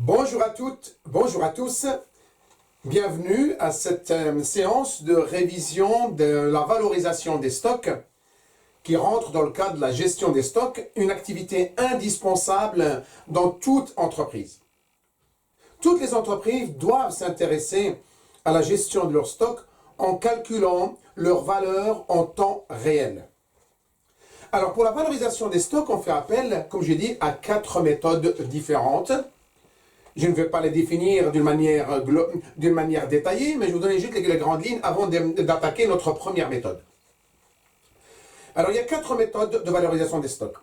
Bonjour à toutes, bonjour à tous. Bienvenue à cette séance de révision de la valorisation des stocks qui rentre dans le cadre de la gestion des stocks, une activité indispensable dans toute entreprise. Toutes les entreprises doivent s'intéresser à la gestion de leurs stocks en calculant leur valeur en temps réel. Alors pour la valorisation des stocks, on fait appel, comme j'ai dit, à 4 méthodes différentes. Je ne vais pas les définir d'une manière détaillée, mais je vous donne juste les grandes lignes avant d'attaquer notre première méthode. Alors, il y a 4 méthodes de valorisation des stocks.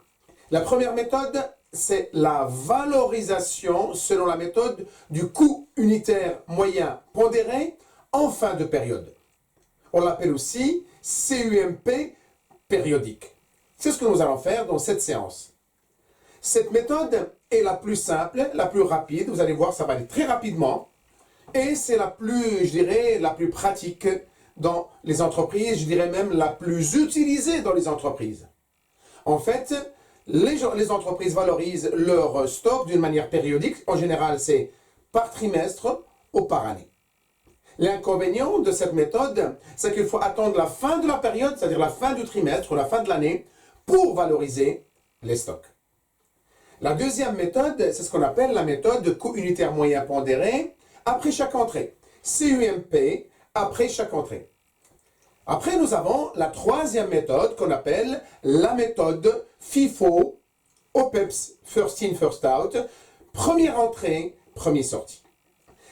La première méthode, c'est la valorisation selon la méthode du coût unitaire moyen pondéré en fin de période. On l'appelle aussi CUMP périodique. C'est ce que nous allons faire dans cette séance. Cette méthode est la plus simple, la plus rapide. Vous allez voir, ça va aller très rapidement. Et c'est la plus, je dirais, la plus pratique dans les entreprises. Je dirais même la plus utilisée dans les entreprises. En fait, les entreprises valorisent leur stock d'une manière périodique. En général, c'est par trimestre ou par année. L'inconvénient de cette méthode, c'est qu'il faut attendre la fin de la période, c'est-à-dire la fin du trimestre ou la fin de l'année, pour valoriser les stocks. La deuxième méthode, c'est ce qu'on appelle la méthode de coût unitaire moyen pondéré après chaque entrée. CUMP après chaque entrée. Après, nous avons la troisième méthode qu'on appelle la méthode FIFO, OPEPS, First In, First Out, première entrée, première sortie.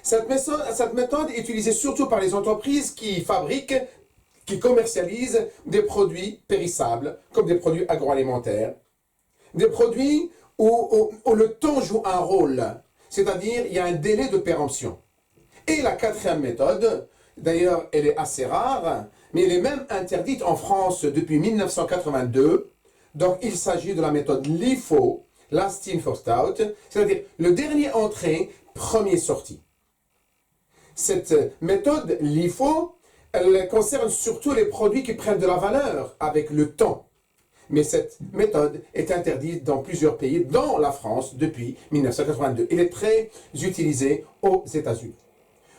Cette méthode est utilisée surtout par les entreprises qui fabriquent, qui commercialisent des produits périssables, comme des produits agroalimentaires, des produits où le temps joue un rôle, c'est-à-dire il y a un délai de péremption. Et la quatrième méthode, d'ailleurs elle est assez rare, mais elle est même interdite en France depuis 1982, donc il s'agit de la méthode LIFO, Last In, First Out, c'est-à-dire le dernier entrée, premier sorti. Cette méthode LIFO, elle concerne surtout les produits qui prennent de la valeur avec le temps. Mais cette méthode est interdite dans plusieurs pays, dont la France, depuis 1982. Elle est très utilisée aux États-Unis.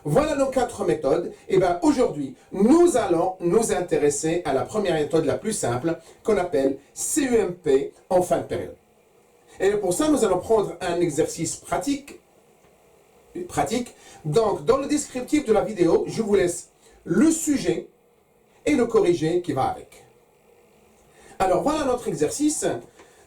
Voilà nos 4 méthodes. Et bien aujourd'hui, nous allons nous intéresser à la première méthode la plus simple, qu'on appelle CUMP en fin de période. Et pour ça, nous allons prendre un exercice pratique. Donc, dans le descriptif de la vidéo, je vous laisse le sujet et le corrigé qui va avec. Alors voilà notre exercice.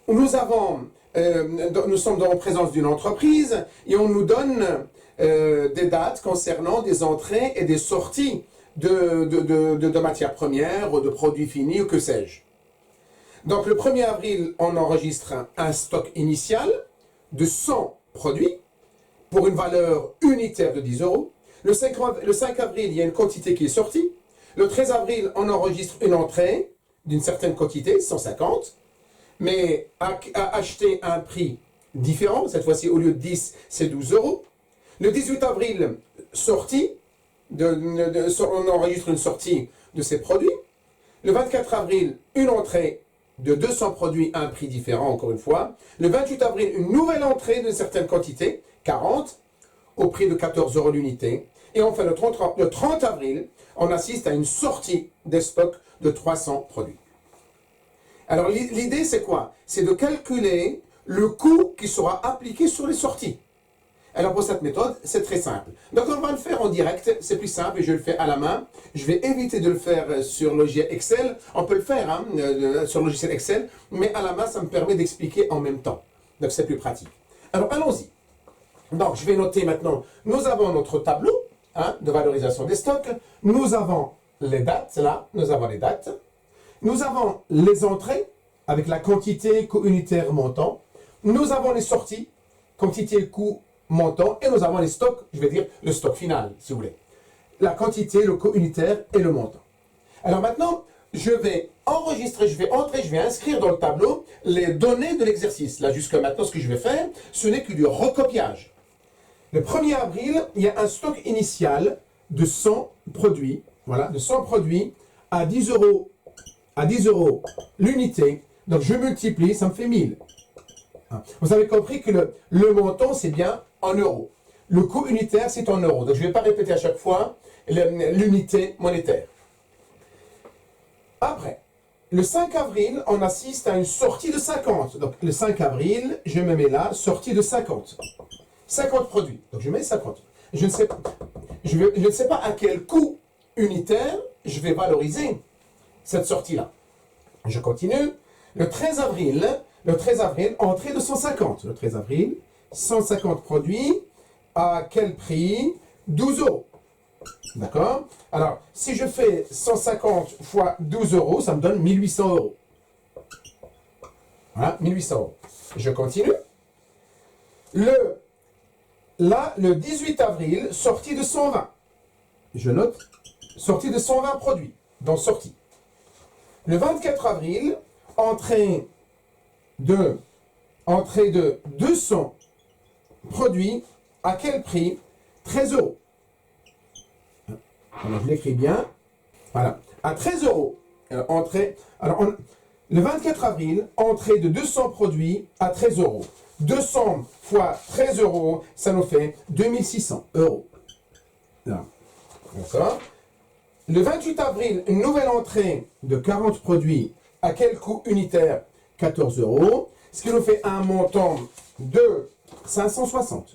Nous sommes en présence d'une entreprise et on nous donne des dates concernant des entrées et des sorties de matières premières ou de produits finis ou que sais-je. Donc le 1er avril, on enregistre un stock initial de 100 produits pour une valeur unitaire de 10 €. Le 5 avril, il y a une quantité qui est sortie. Le 13 avril, on enregistre une entrée d'une certaine quantité, 150, mais à acheter à un prix différent. Cette fois-ci, au lieu de 10, c'est 12 €. Le 18 avril, on enregistre une sortie de ces produits. Le 24 avril, une entrée de 200 produits à un prix différent, encore une fois. Le 28 avril, une nouvelle entrée d'une certaine quantité, 40, au prix de 14 € l'unité. Et enfin, le 30 avril, on assiste à une sortie des stocks de 300 produits. Alors l'idée c'est quoi? C'est de calculer le coût qui sera appliqué sur les sorties. Alors pour cette méthode, c'est très simple. Donc on va le faire en direct, c'est plus simple et je le fais à la main. Je vais éviter de le faire sur le logiciel Excel. On peut le faire sur le logiciel Excel, mais à la main, ça me permet d'expliquer en même temps. Donc c'est plus pratique. Alors allons-y. Donc je vais noter maintenant, nous avons notre tableau de valorisation des stocks. Nous avons les dates, là, nous avons les dates. Nous avons les entrées avec la quantité, coût unitaire, montant. Nous avons les sorties, quantité, coût, montant. Et nous avons les stocks, je vais dire le stock final, si vous voulez. La quantité, le coût unitaire et le montant. Alors maintenant, je vais enregistrer, je vais inscrire dans le tableau les données de l'exercice. Là, jusqu'à maintenant, ce que je vais faire, ce n'est que du recopiage. Le 1er avril, il y a un stock initial de 100 produits. Voilà, de 100 produits à 10 € l'unité. Donc je multiplie, ça me fait 1000. Vous avez compris que le montant, c'est bien en euros. Le coût unitaire, c'est en euros. Donc, je ne vais pas répéter à chaque fois l'unité monétaire. Après, le 5 avril, on assiste à une sortie de 50. Donc, le 5 avril, je me mets là, sortie de 50. 50 produits. Donc, je mets 50. Je ne sais pas à quel coût unitaire je vais valoriser cette sortie-là. Je continue. Le 13 avril, entrée de 150. Le 13 avril, 150 produits. À quel prix? 12 euros. D'accord? Alors, si je fais 150 fois 12 euros, ça me donne 1800 euros. Voilà, 1800 euros. Je continue. Le 18 avril, sortie de 120. Je note, sortie de 120 produits, donc sortie. Le 24 avril, entrée de 200 produits. À quel prix? 13 euros. Alors, je l'écris bien. Voilà. À 13 euros, entrée. Alors, le 24 avril, entrée de 200 produits à 13 euros. 200 fois 13 euros, ça nous fait 2600 euros. D'accord. Le 28 avril, une nouvelle entrée de 40 produits. À quel coût unitaire? 14 euros. Ce qui nous fait un montant de 560.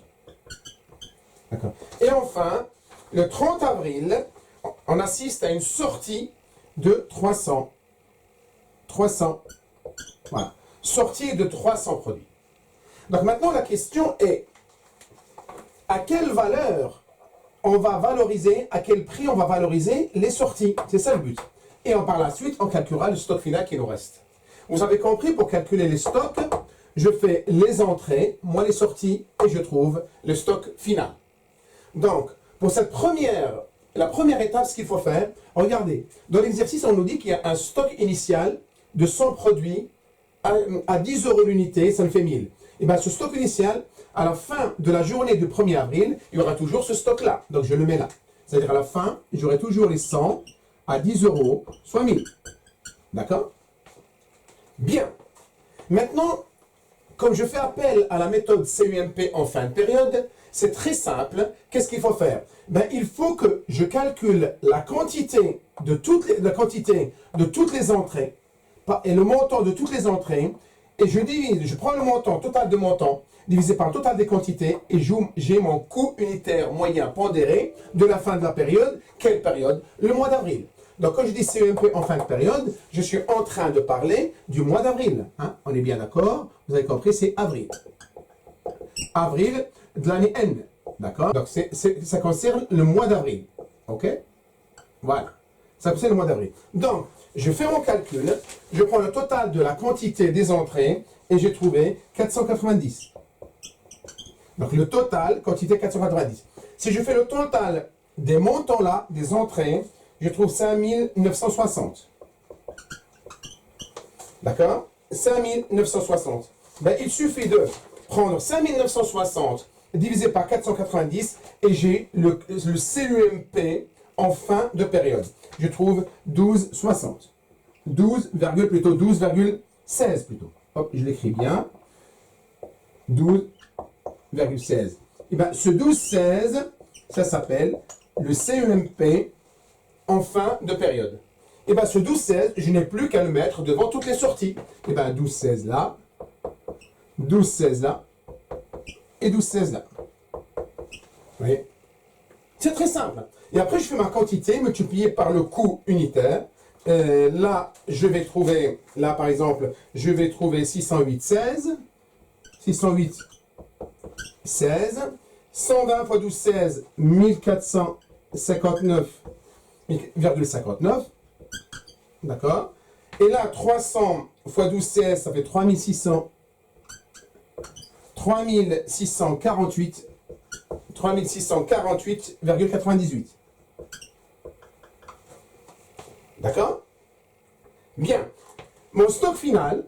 D'accord. Et enfin, le 30 avril, on assiste à une sortie de 300. Voilà. Sortie de 300 produits. Donc maintenant, la question est, à quelle valeur on va valoriser, à quel prix on va valoriser les sorties? C'est ça le but. Et par la suite, on calculera le stock final qui nous reste. Vous avez compris, pour calculer les stocks, je fais les entrées, moins les sorties, et je trouve le stock final. Donc, pour la première étape, ce qu'il faut faire, regardez, dans l'exercice, on nous dit qu'il y a un stock initial de 100 produits à 10 euros l'unité, ça me fait 1000. Et bien, ce stock initial, à la fin de la journée du 1er avril, il y aura toujours ce stock-là. Donc, je le mets là. C'est-à-dire, à la fin, j'aurai toujours les 100 à 10 euros, soit 1000. D'accord? Bien. Maintenant, comme je fais appel à la méthode CUMP en fin de période, c'est très simple. Qu'est-ce qu'il faut faire? Ben, il faut que je calcule la quantité de toutes les entrées et le montant de toutes les entrées, et je prends le montant, total de montant, divisé par le total des quantités, et j'ai mon coût unitaire moyen pondéré de la fin de la période. Quelle période? Le mois d'avril. Donc, quand je dis CEMP en fin de période, je suis en train de parler du mois d'avril. Hein? On est bien d'accord? Vous avez compris, c'est avril. Avril de l'année N. D'accord? Donc, ça concerne le mois d'avril. OK? Voilà. Ça concerne le mois d'avril. Donc, je fais mon calcul. Je prends le total de la quantité des entrées et j'ai trouvé 490. Donc, le total, quantité 490. Si je fais le total des montants là, des entrées, je trouve 5960. D'accord? 5960. Ben, il suffit de prendre 5960 divisé par 490 et j'ai le CUMP en fin de période. Je trouve 12,60. 12,16 plutôt. Hop, je l'écris bien. 12,16. Et bien, ce 12,16, ça s'appelle le CUMP en fin de période. Et bien, ce 12,16, je n'ai plus qu'à le mettre devant toutes les sorties. Et bien, 12,16 là, 12,16 là, et 12,16 là. Vous voyez? C'est très simple. Et après, je fais ma quantité multipliée par le coût unitaire. Là, je vais trouver, là par exemple, je vais trouver 608,16. 608,16. 120 fois 12,16, 1459,59. D'accord? Et là, 300 fois 12,16, ça fait 3600. 3648,98. D'accord? Bien. Mon stock final,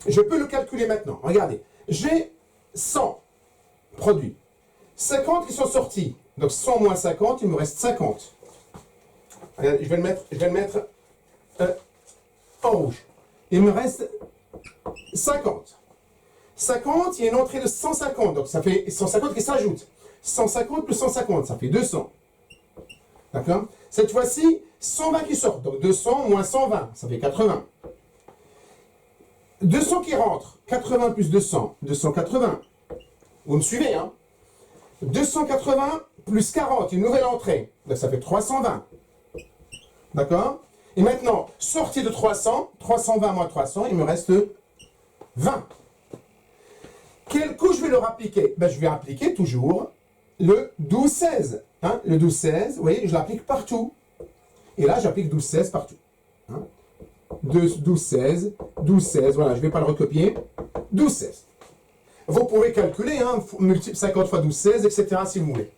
je peux le calculer maintenant. Regardez, j'ai 100 produits. 50 qui sont sortis. Donc 100 moins 50, il me reste 50. Regardez, je vais le mettre en rouge. Il me reste 50. 50, il y a une entrée de 150, donc ça fait 150 qui s'ajoute. 150 plus 150, ça fait 200. D'accord? Cette fois-ci, 120 qui sortent, donc 200 moins 120, ça fait 80. 200 qui rentrent, 80 plus 200, 280. Vous me suivez, hein? 280 plus 40, une nouvelle entrée, donc ça fait 320. D'accord? Et maintenant, sortie de 300, 320 moins 300, il me reste 20. Quel coup je vais leur appliquer? Ben, je vais appliquer toujours le 12-16. Hein? Le 12-16, vous voyez, je l'applique partout. Et là, j'applique 12-16 partout. Hein? 12-16, 12-16, voilà, je ne vais pas le recopier. 12-16. Vous pouvez calculer, hein, 50 fois 12-16, etc. si vous voulez.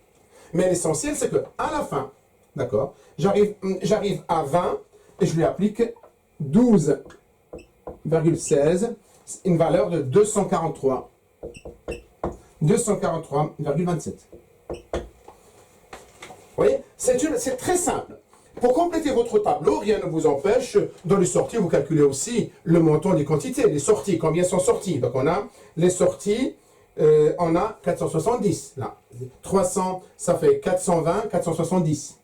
Mais l'essentiel, c'est qu'à la fin, d'accord, j'arrive à 20 et je lui applique 12,16, une valeur de 243. 243,27. Vous voyez, c'est très simple. Pour compléter votre tableau, rien ne vous empêche, dans les sorties, vous calculez aussi le montant des quantités, les sorties, combien sont sorties. Donc on a les sorties, on a 470, là. 300, ça fait 420, 470.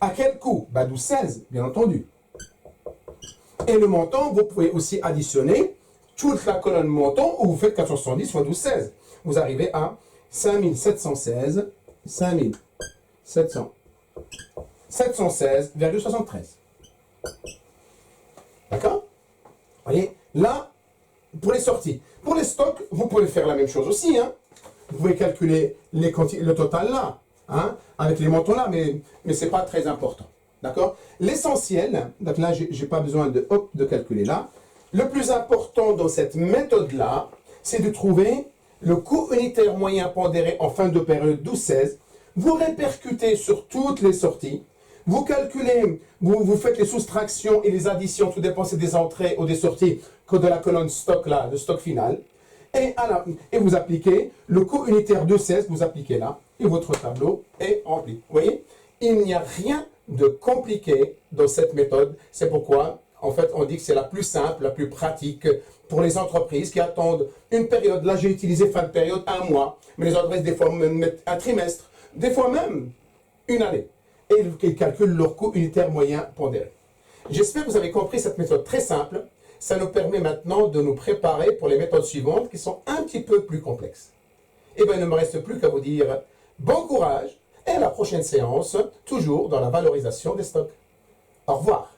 À quel coût? Bah, 12,16, bien entendu. Et le montant, vous pouvez aussi additionner toute la colonne montant où vous faites 470 fois 12,16. Vous arrivez à 5716, 716,73. D'accord? Vous voyez, là, pour les sorties. Pour les stocks, vous pouvez faire la même chose aussi. Hein? Vous pouvez calculer le total là, hein? Avec les montants là, mais ce n'est pas très important. D'accord? L'essentiel, donc là, je n'ai pas besoin de calculer là. Le plus important dans cette méthode-là, c'est de trouver le coût unitaire moyen pondéré en fin de période 12-16. Vous répercutez sur toutes les sorties. Vous calculez, vous faites les soustractions et les additions, tout dépend si des entrées ou des sorties que de la colonne stock là, le stock final. Et vous appliquez le coût unitaire 12-16, vous appliquez là, et votre tableau est rempli. Vous voyez, il n'y a rien de compliqué dans cette méthode. C'est pourquoi, en fait, on dit que c'est la plus simple, la plus pratique pour les entreprises qui attendent une période. Là, j'ai utilisé fin de période, un mois, mais les entreprises, des fois, même mettent un trimestre, des fois même une année. Et ils calculent leur coût unitaire moyen pondéré. J'espère que vous avez compris cette méthode très simple. Ça nous permet maintenant de nous préparer pour les méthodes suivantes qui sont un petit peu plus complexes. Et bien, il ne me reste plus qu'à vous dire bon courage et à la prochaine séance, toujours dans la valorisation des stocks. Au revoir.